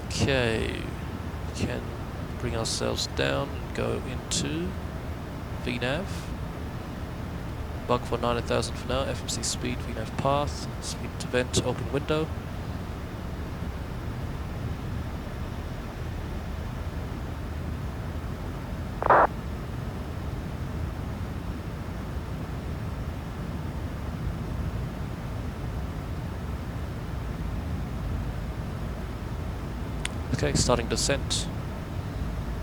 Okay, we can bring ourselves down and go into VNAV. Bug for 90,000 for now, FMC speed, VNAV path, speed to vent, open window. Okay, starting descent.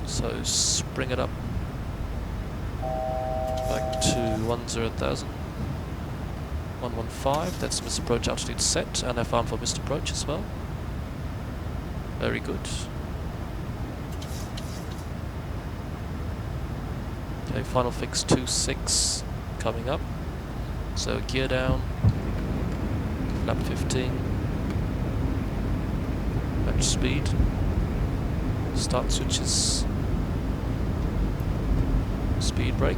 So spring it up back to 10,000. 115, that's missed approach altitude set, and F arm for missed approach as well. Very good. Okay, final fix 26 coming up. So gear down, flap 15. speed. Start switches. Speed brake.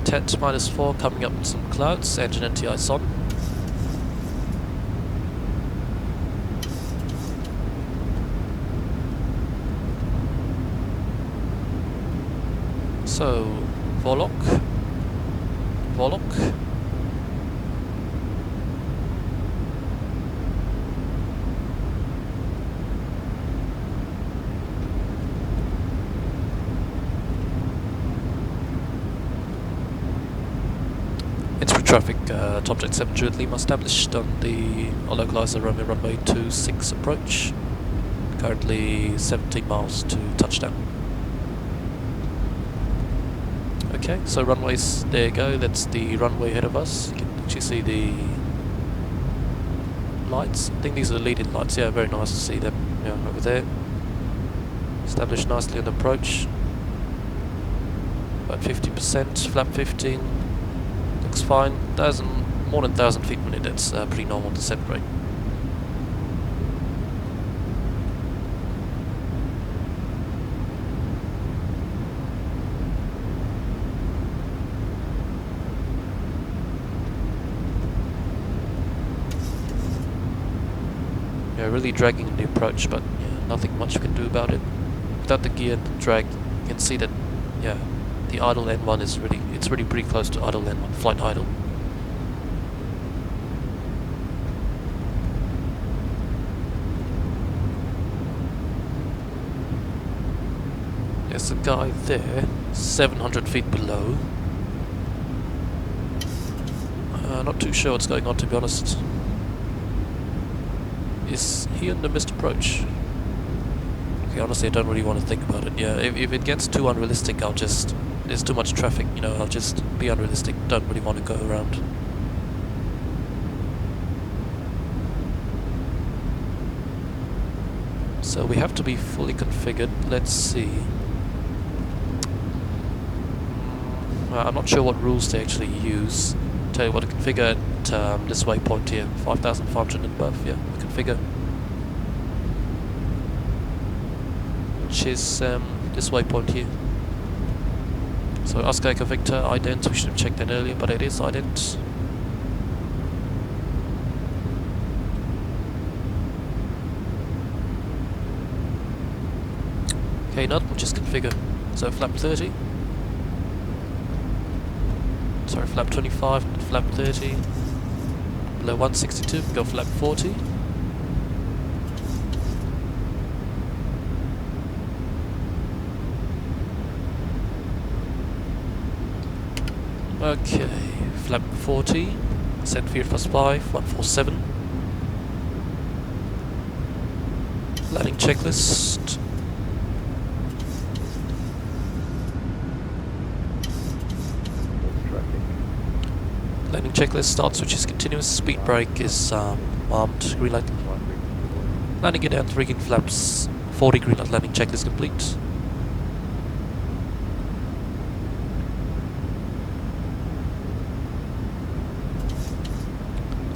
Tet -4 coming up with some clouds, engine anti-ice on. So, Volok. Innsbruck traffic, top jet 7 Juliet Lima established on the localizer runway 26 approach. Currently 17 miles to touchdown. Okay, so runways, there you go, that's the runway ahead of us. You can actually see the lights. I think these are the leading lights, yeah, very nice to see them, yeah, over there. Established nicely on approach. About 50%, flap 15, looks fine. More than 1,000 feet per minute, that's pretty normal to separate. Yeah, really dragging the approach, but yeah, nothing much we can do about it. Without the gear and the drag, you can see that, yeah, the idle N1 is really pretty close to idle N1, flight idle. There's a guy there, 700 feet below. Not too sure what's going on, to be honest. Is he on the missed approach? Okay, honestly, I don't really want to think about it. Yeah, if it gets too unrealistic, there's too much traffic, you know, I'll just be unrealistic. Don't really want to go around. So we have to be fully configured. Let's see. I'm not sure what rules they actually use. Tell you what to configure at this waypoint here, 5,500 and above. Yeah, we configure. Which is this waypoint here. So Oscar Echo Victor ident. We should have checked that earlier, but it is ident. Okay, not we'll just configure. So flap 30. Sorry, flap 25, flap 30. Below 162, we go flap 40. Okay, flap 40. Set field for spy, 147. Landing checklist. Landing checklist, start switch is continuous, speed brake is armed, green light. Landing it down, rigging flaps, 40, green light, landing checklist complete.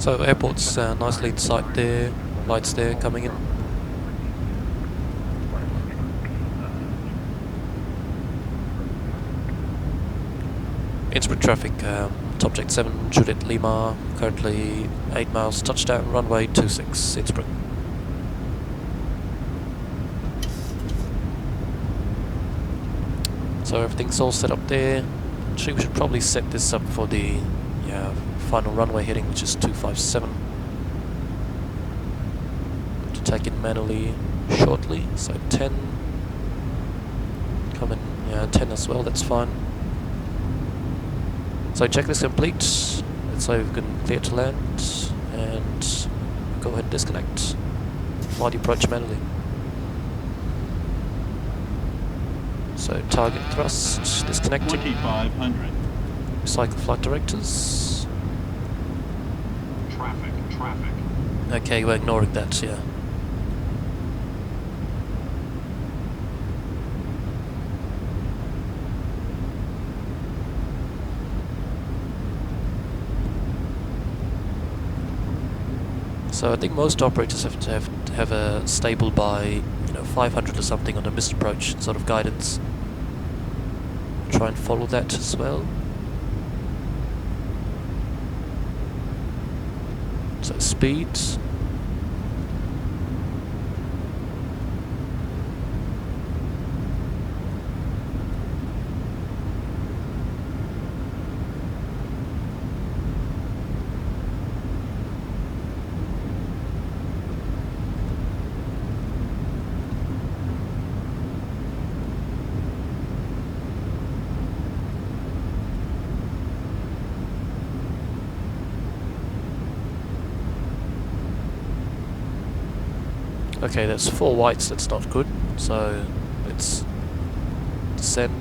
So airport's nicely inside there, lights there coming in. Innsbruck traffic, top jet 7, Juliet Lima, currently 8 miles, touchdown, runway 26, Innsbruck. So everything's all set up there. Actually, we should probably set this up for the final runway heading, which is 257. To take it manually shortly, so 10. Come in, 10 as well, that's fine. So checklist complete. Let's say we can clear to land and go ahead and disconnect. Fly the approach manually. So target thrust, disconnecting.
2500.
Recycle flight directors.
Traffic.
Okay, we're ignoring that, yeah. So I think most operators have to have a stable by 500 or something on a missed approach sort of guidance. Try and follow that as well. So speed. Okay, that's 4 whites, that's not good, so let's descend.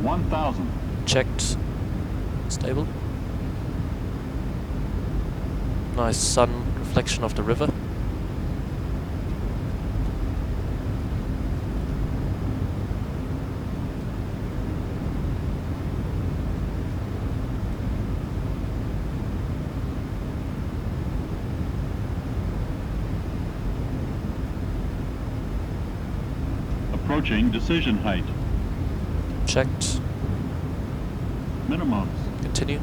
$1,000.
Checked. Stable. Nice sun reflection of the river.
Approaching decision height.
Checked.
Minimums.
Continue.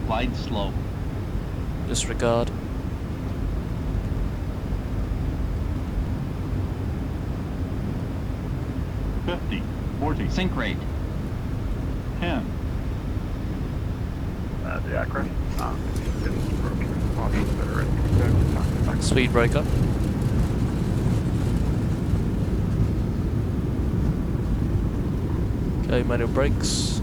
Glide slow.
Disregard.
$50, $40.
Sync rate.
10.
The Akron. Innsbruck. Options that are in.
Speed breaker. Okay, manual brakes.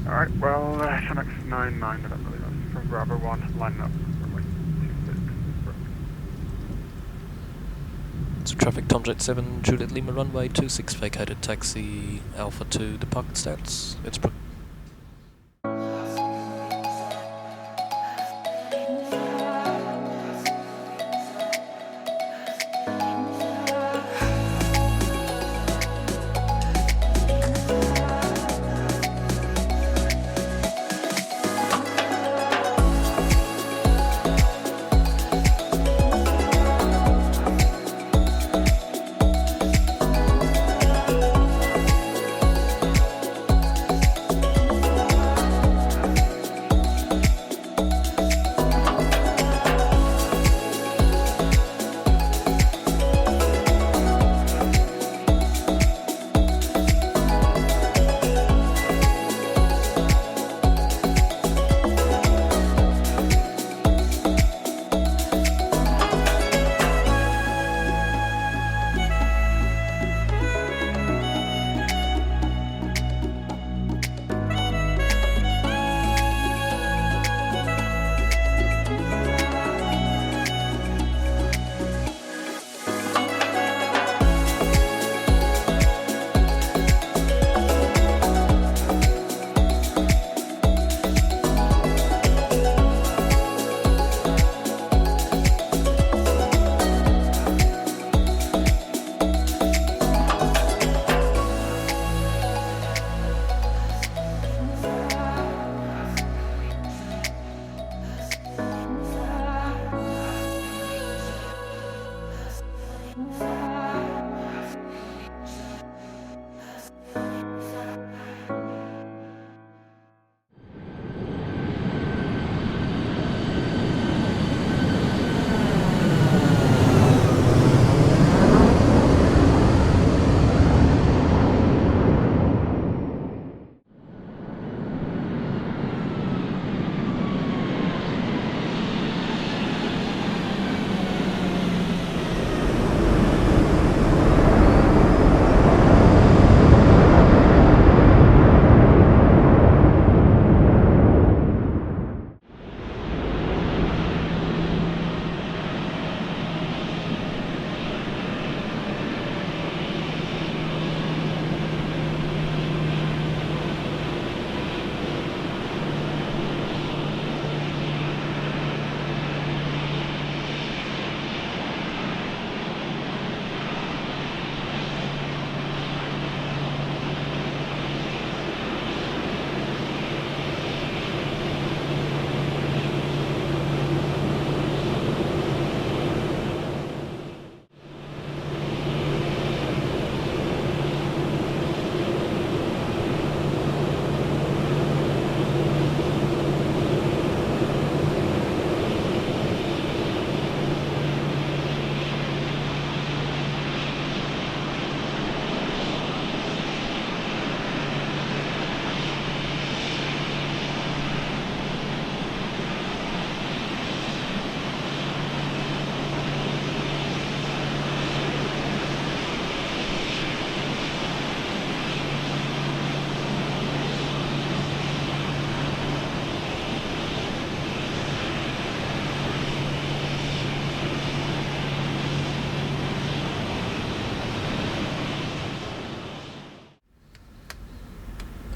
Alright, well, 10x99, I don't believe that's from Bravo 1, lining up runway 26.
So traffic Tomjet 7, Juliet Lima runway 26 vacated, taxi Alpha 2, departed stance, Innsbruck.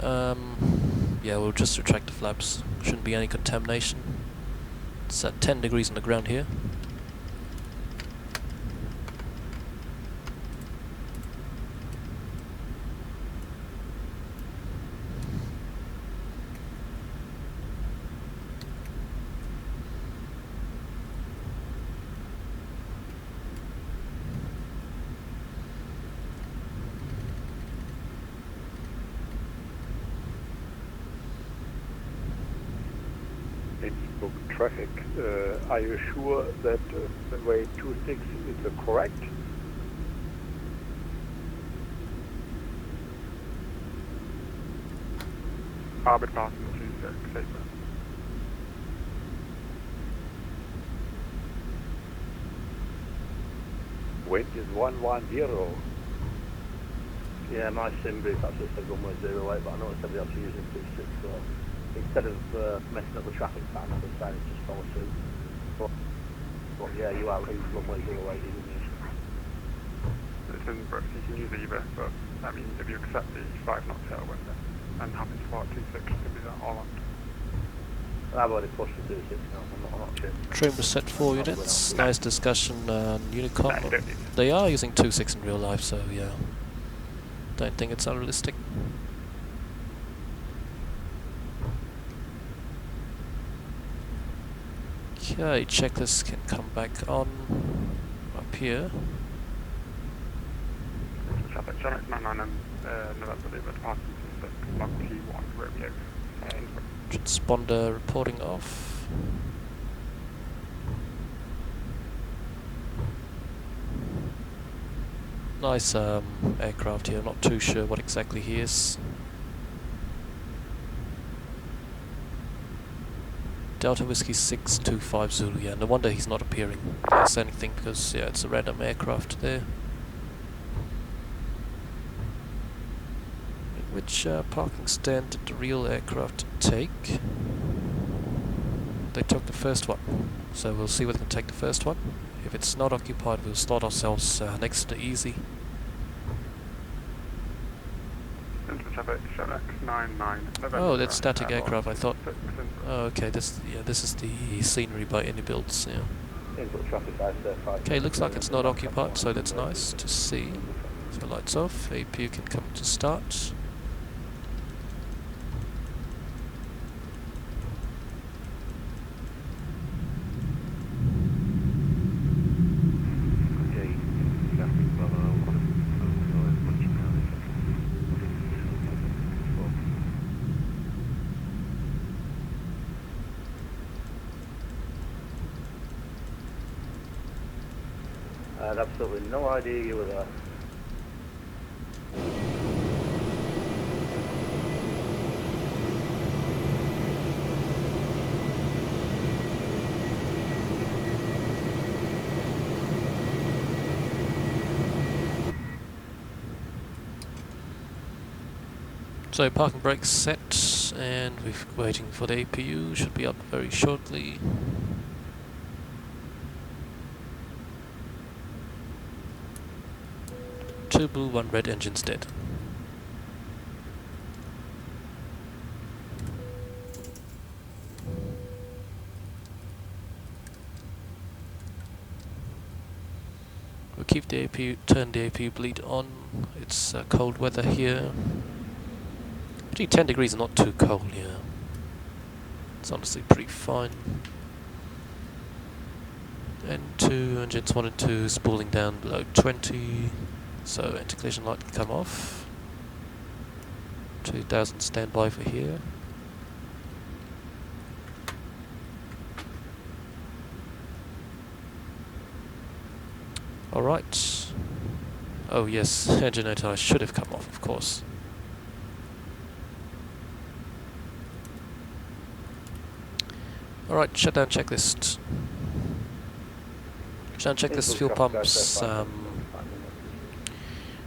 Yeah, we'll just retract the flaps. Shouldn't be any contamination. It's at 10 degrees on the ground here.
Innsbruck traffic. Are you sure that runway 26 is the correct?
Arbit passing 26, safer.
Wind is 110.
Yeah, my sim brief actually said runway 08, but I noticed everybody else is using 26, so instead of messing up the traffic pattern, I've decided to just follow suit. But yeah, you are using runway 08, isn't it?
It's Innsbruck, so you can use either, but I mean, if you accept the 5 knot tailwind and happy to fly at 26, you can do that all on.
I've already pushed the 26 now, I'm not changing.
Trim was set 4 units. Nice discussion on Unicom.
Nah, you don't need it.
They are using 26 in real life, so yeah. Don't think it's unrealistic. Okay, checklist can come back on up here.
Traffic, John X99 and November, Lima, departing 26, log T1, Romeo, Innsbruck.
Transponder reporting off. Nice aircraft here, not too sure what exactly he is. Delta Whiskey 625 Zulu, yeah, no wonder he's not appearing as anything because yeah, it's a random aircraft there. Which parking stand did the real aircraft take? They took the first one, so we'll see whether they can take the first one. If it's not occupied, we'll slot ourselves next to easy.
Innsbruck traffic, John X99, November.
Oh, that's static aircraft. I thought.
6, Innsbruck.
Oh, okay. This is the scenery by any builds. Yeah.
Innsbruck traffic,
Okay, looks like it's not occupied, so that's nice to see. So lights off. APU can come to start.
I had absolutely no idea you were there.
So parking brakes set, and we're waiting for the APU. Should be up very shortly. Two blue, one red engines dead. We'll keep the APU, turn the APU bleed on. It's cold weather here. Actually 10 degrees is not too cold here. It's honestly pretty fine. And 2 engines 1 and 2 spooling down below 20. So anti-collision light can come off. 2000 standby for here. Alright. Oh yes, engine anti should have come off, of course. Alright, shutdown checklist. Shutdown checklist, fuel pumps.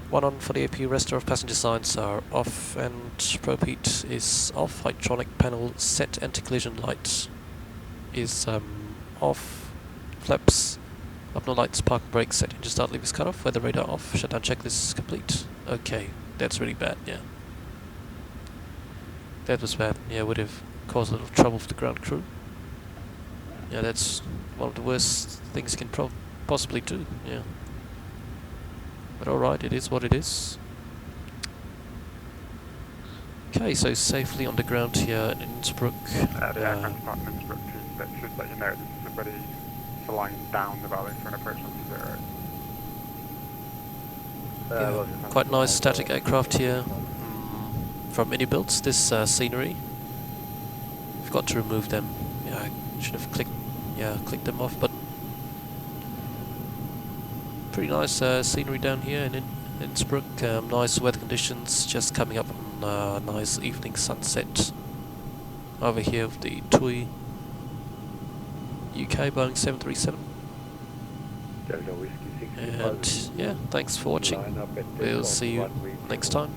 One on for the APU, rest of passenger signs are off and probe heat is off. Hydronic panel set, anti-collision light is off. Flaps, up no lights, parking brakes set, engine start levers cut off, weather radar off, shutdown checklist complete. Okay, that's really bad, yeah. That was bad. Yeah, would have caused a little trouble for the ground crew. Yeah, that's one of the worst things you can possibly do. Yeah. But alright, it is what it is. Okay, so safely on the ground here in Innsbruck.
The aircraft department in Innsbruck team that should let you know this is somebody flying down the valley for an approach on 0.
Yeah, quite nice static aircraft here from mini builds. This scenery, forgot to remove them. Yeah, I should have clicked them off. But pretty nice scenery down here in Innsbruck. Nice weather conditions. Just coming up on nice evening sunset. Over here with the TUI UK Boeing 737. And yeah, thanks for watching. We'll see you next time.